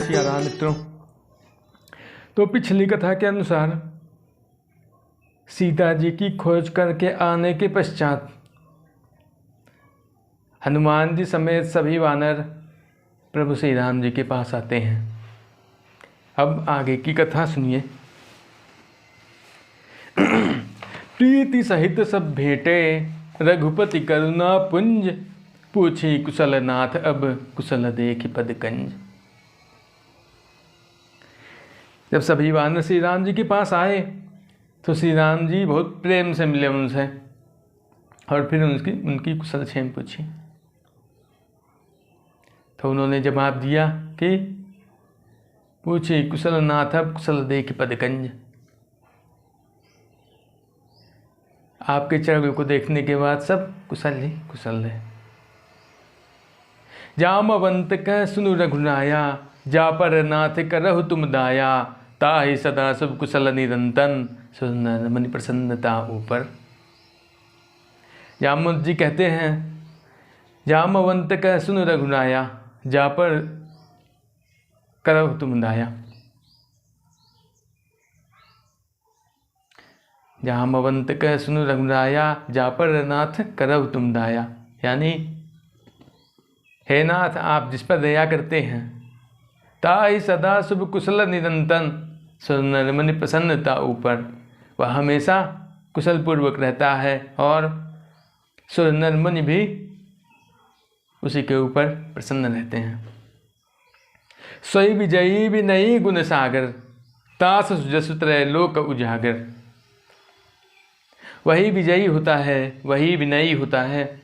सिया राम मित्रों। तो पिछली कथा के अनुसार सीता जी की खोज करके आने के पश्चात हनुमान जी समेत सभी वानर प्रभु श्री राम जी के पास आते हैं। अब आगे की कथा सुनिए। प्रीति सहित सब भेंटे रघुपति करुणा पुंज, पूछी कुशल नाथ अब कुशल देख पदकंज। जब सभी वानर श्री राम जी के पास आए तो श्री राम जी बहुत प्रेम से मिले उनसे और फिर उनकी कुशल क्षेम पूछी। तो उन्होंने जवाब दिया कि पूछे कुशल नाथ अब कुशल देख पदकंज। आपके चरणों को देखने के बाद सब कुशल ही कुशल है। जामवंत कह सुनु रघुनाया, जा पर नाथ करहु तुम दाया, ताहि सदा शुभ कुशल निरंतन, सुनर मनि प्रसन्नता ऊपर। जामवंत जी कहते हैं, जामवंत कह सुनु रघुनाया, जा पर करहु तुम दाया। जामवंत कह सुनु रघुनाया, जा पर नाथ करहु तुम दाया। यानी हे नाथ, आप जिस पर दया करते हैं, ताहि सदा शुभ कुशल निरंतन, सुनर मनि प्रसन्नता ऊपर। वह हमेशा कुशल पूर्वक रहता है और सुनर मनि भी उसी के ऊपर प्रसन्न रहते हैं। सोई विजयी विनयी गुण सागर, तास सुजसु त्रय लोक उजागर। वही विजयी होता है, वही विनयी होता है,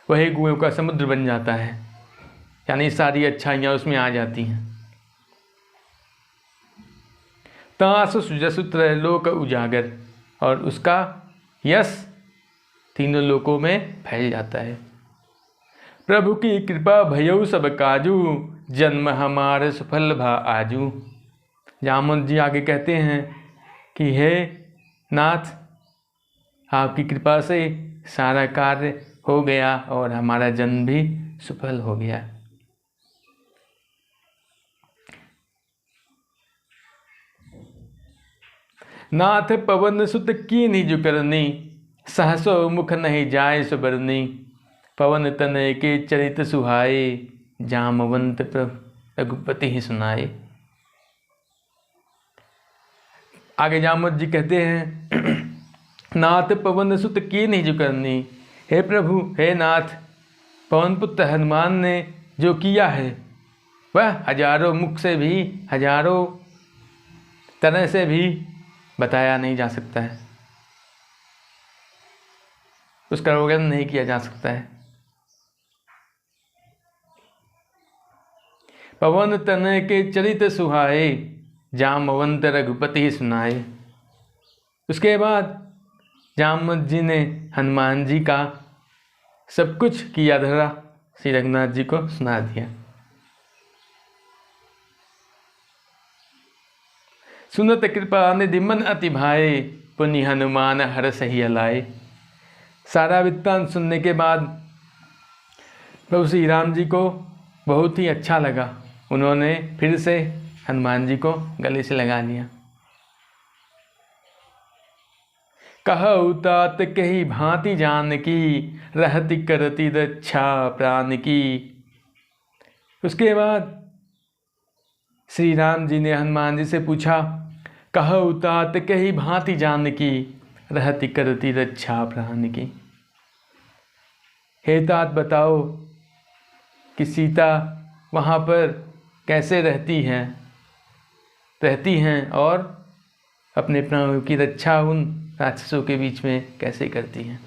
वही गुणों का समुद्र बन जाता है। यानी सारी अच्छाइयाँ उसमें आ जाती हैं। तास सुजसु त्रय लोक उजागर, और उसका यश तीनों लोकों में फैल जाता है। प्रभु की कृपा भयउ सब काजू, जन्म हमारे सफल भा आजू। जामवंत जी आगे कहते हैं कि हे नाथ, आपकी कृपा से सारा कार्य हो गया और हमारा जन्म भी सफल हो गया। नाथ पवन सुत कीन्हि जो करनी, सहसो मुख नहीं जाय सुबरनी। पवन तनय के चरित सुहाए, जामवंत रघुपति ही सुनाए। आगे जामवंत जी कहते हैं, नाथ पवन सुत कीन्हि जो करनी। हे प्रभु, हे नाथ, पवन पुत्र हनुमान ने जो किया है वह हजारों मुख से भी, हजारों तरह से भी बताया नहीं जा सकता है, उसका वर्णन नहीं किया जा सकता है। पवन तनय के चरित सुहाए, जामवंत रघुपति सुनाए। उसके बाद जामवंत जी ने हनुमान जी का सब कुछ किया धरा श्री रघुनाथ जी को सुना दिया। सुनत कृपा निधि मन अति भाए, पुनि हनुमान हर सही लाए। सारा वृत्तांत सुनने के बाद प्रभु श्री राम जी को बहुत ही अच्छा लगा। उन्होंने फिर से हनुमान जी को गले से लगा लिया। कहु तात कही भांति जान की, रहति करती रक्षा प्राण की। उसके बाद श्री राम जी ने हनुमान जी से पूछा, कहु तात कही भांति जान की, रहति करती रक्षा प्राण की। हे तात, बताओ कि सीता वहाँ पर कैसे रहती हैं और अपने प्राणों की रक्षा उन राक्षसों के बीच में कैसे करती हैं।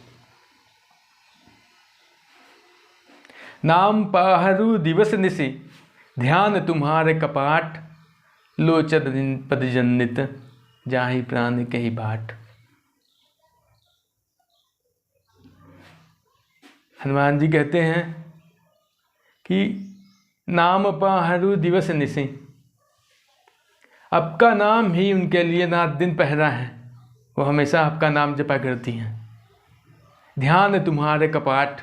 नाम पाहरू दिवस निशि, ध्यान तुम्हारे कपाट। लोचन पद जन्नित, जाहि प्राण कही बाट। हनुमान जी कहते हैं कि नाम पाहरू दिवस निशि, आपका नाम ही उनके लिए रात दिन पहरा है। वो हमेशा आपका नाम जपा करती हैं। ध्यान तुम्हारे कपाट,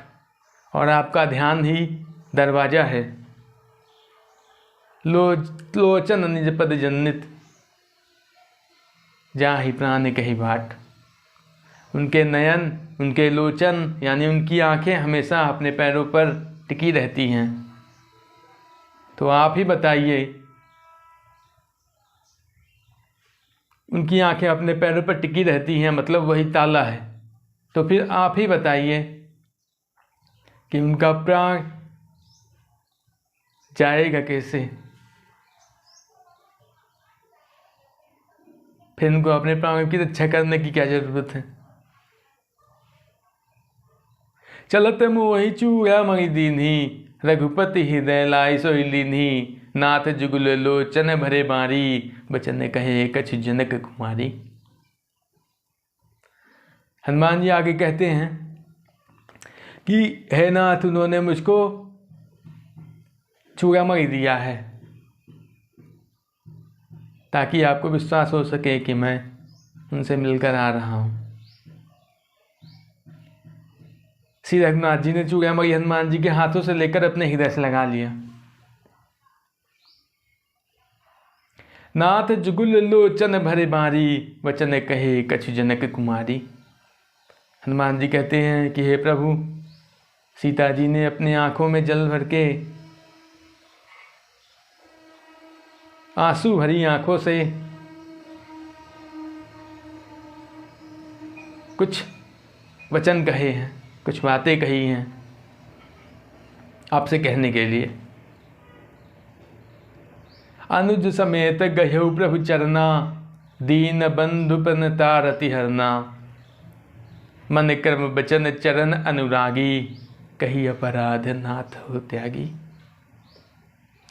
और आपका ध्यान ही दरवाज़ा है। लोचन निज पद जन्नित, जाहि प्राण कही बाट। उनके नयन, उनके लोचन यानी उनकी आंखें हमेशा अपने पैरों पर टिकी रहती हैं। तो आप ही बताइए, उनकी आंखें अपने पैरों पर टिकी रहती हैं मतलब वही ताला है। तो फिर आप ही बताइए कि उनका प्राण जाएगा कैसे? फिर उनको अपने प्राणों की रक्षा करने की क्या जरूरत है? चलत मोहि चूड़ामणि दीन्ही, रघुपति हृदय लाई सोई लीन्ही। नाथ जुगल लोचन भरे बारी, बचन कहे कछु जनक कुमारी। हनुमान जी आगे कहते हैं कि हे नाथ, उन्होंने मुझको चूड़ामणि दिया है ताकि आपको विश्वास हो सके कि मैं उनसे मिलकर आ रहा हूँ। श्री रघुनाथ जी ने चूड़ामणि हनुमान जी के हाथों से लेकर अपने हृदय से लगा लिया। नाथ जुगुल लोचन भरे बारी, वचन कहे कछु जनक कुमारी। हनुमान जी कहते हैं कि हे प्रभु, सीता जी ने अपनी आंखों में जल भर के, आंसू भरी आंखों से कुछ वचन कहे हैं, कुछ बातें कही हैं आपसे कहने के लिए। अनुज समेत गह्यौ प्रभु चरना, दीन बंधु पन तारति हरना। मन कर्म बचन चरण अनुरागी, कही अपराध नाथ हो त्यागी।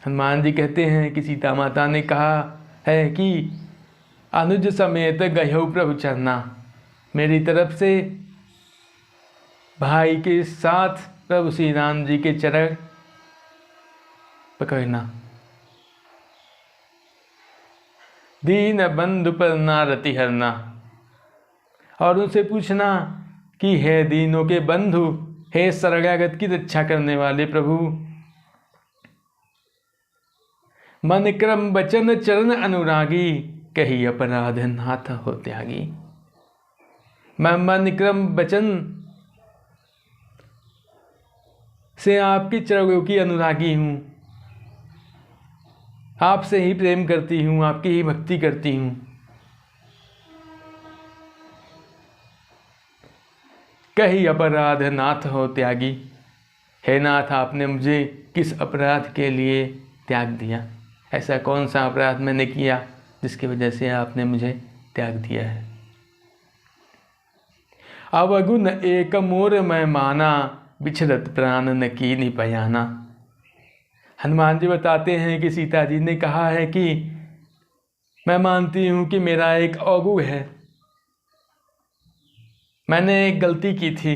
हनुमान जी कहते हैं कि सीता माता ने कहा है कि अनुज समेत गह्यौ प्रभु चरना, मेरी तरफ से भाई के साथ प्रभु श्री राम जी के चरण पकड़ना। दीन बंधु पर नारति हरना, और उनसे पूछना कि हे दीनों के बंधु, हे शरणागत की रक्षा करने वाले प्रभु, मन क्रम बचन चरण अनुरागी, कही अपराध नाथ हो त्यागी। मैं मन क्रम वचन से आपके चरणों की अनुरागी हूँ, आपसे ही प्रेम करती हूँ, आपकी ही भक्ति करती हूँ। कही अपराध नाथ हो त्यागी, हे नाथ, आपने मुझे किस अपराध के लिए त्याग दिया? ऐसा कौन सा अपराध मैंने किया जिसकी वजह से आपने मुझे त्याग दिया है? अवगुण एक मोर मैं माना, बिछड़त प्राण न कीन्ही पयाना। हनुमान जी बताते हैं कि सीता जी ने कहा है कि मैं मानती हूँ कि मेरा एक अवगुण है, मैंने एक गलती की थी।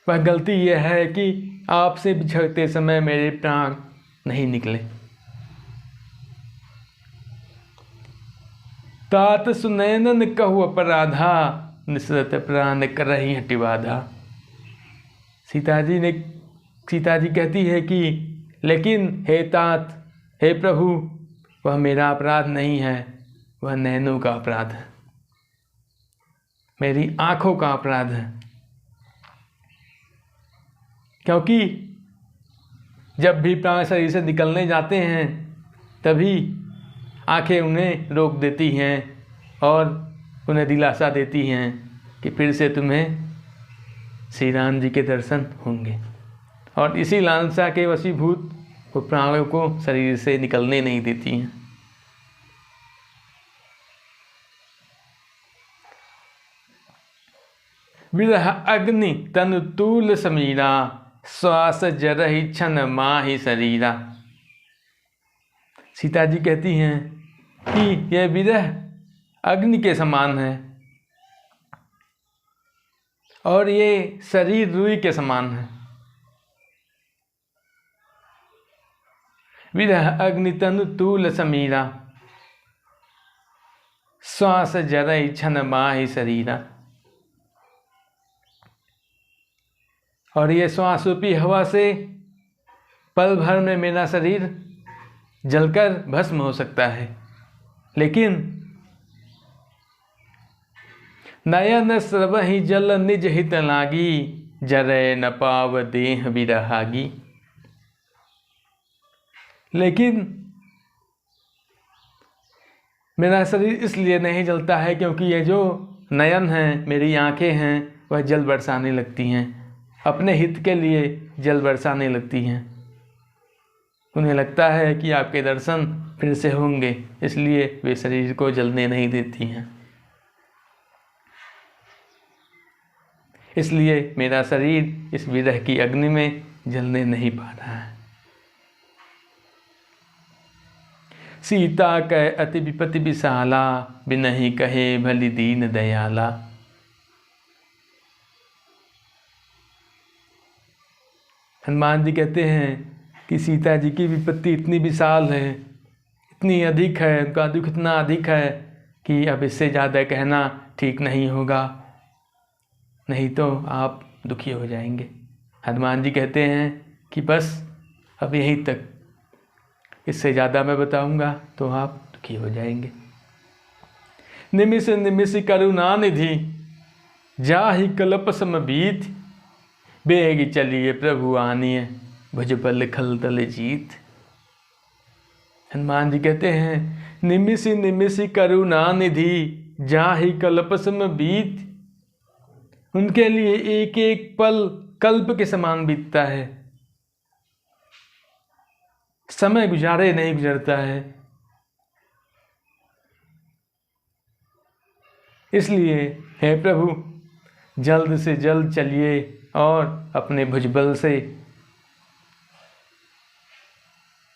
वह गलती यह है कि आपसे बिछड़ते समय मेरे प्राण नहीं निकले। तात सुनैनन कहु अपराधा, निसरत प्राण करहि हटि बाधा। सीता जी कहती है कि लेकिन हे तात, हे प्रभु, वह मेरा अपराध नहीं है, वह नैनों का अपराध है, मेरी आंखों का अपराध है। क्योंकि जब भी प्राण शरीर से निकलने जाते हैं तभी आंखें उन्हें रोक देती हैं और उन्हें दिलासा देती हैं कि फिर से तुम्हें श्री राम जी के दर्शन होंगे, और इसी लालसा के वशीभूत वो प्राणों को शरीर से निकलने नहीं देती हैं। विरह अग्नि तनु तूल समीरा, श्वास जरहि क्षण माहि शरीरा। सीता जी कहती हैं कि यह विरह अग्नि के समान है और ये शरीर रुई के समान है। विरह अग्नि तनु तूल समीरा, श्वास जरहि क्षण माहि शरीरा। और ये श्वास रूपी हवा से पल भर में मेरा शरीर जलकर भस्म हो सकता है, लेकिन नयन स्रवहि जल निज हित लागी, जरै न पाव देह बिरहागी। लेकिन मेरा शरीर इसलिए नहीं जलता है क्योंकि ये जो नयन हैं, मेरी आंखें हैं, वह जल बरसाने लगती हैं, अपने हित के लिए जल बरसाने लगती हैं। उन्हें लगता है कि आपके दर्शन फिर से होंगे, इसलिए वे शरीर को जलने नहीं देती हैं। इसलिए मेरा शरीर इस विरह की अग्नि में जलने नहीं पा रहा है। सीता कह अति विपति विशाला, बिनहि कहे भली दीन दयाला। हनुमान जी कहते हैं कि सीता जी की विपत्ति इतनी विशाल है, इतनी अधिक है, उनका दुख इतना अधिक है कि अब इससे ज़्यादा कहना ठीक नहीं होगा, नहीं तो आप दुखी हो जाएंगे। हनुमान जी कहते हैं कि बस अब यहीं तक, इससे ज़्यादा मैं बताऊंगा तो आप दुखी हो जाएंगे। निमिष निमिष करुणा निधि, जाहि कल्प सम बीत, बेग चलिए प्रभु आनिए, भुजबल खल तल जीत। हनुमान जी कहते हैं निमिष निमिष करुणा निधि, जाहि कल्प सम बीत। उनके लिए एक एक पल कल्प के समान बीतता है, समय गुजारे नहीं गुजरता है। इसलिए हे प्रभु, जल्द से जल्द चलिए और अपने भुजबल से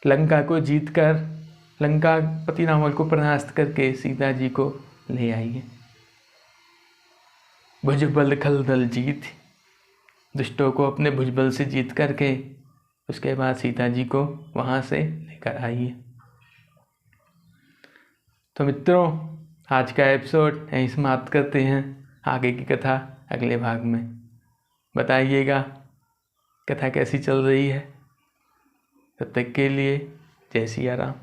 लंका को जीतकर, लंका पति रावण को परास्त करके सीता जी को ले आइए। भुजबल खल दल जीत, दुष्टों को अपने भुजबल से जीत करके उसके बाद सीता जी को वहाँ से लेकर आइए। तो मित्रों, आज का एपिसोड यहीं समाप्त करते हैं। आगे की कथा अगले भाग में। बताइएगा कथा कैसी चल रही है। तब तक के लिए जय सिया राम।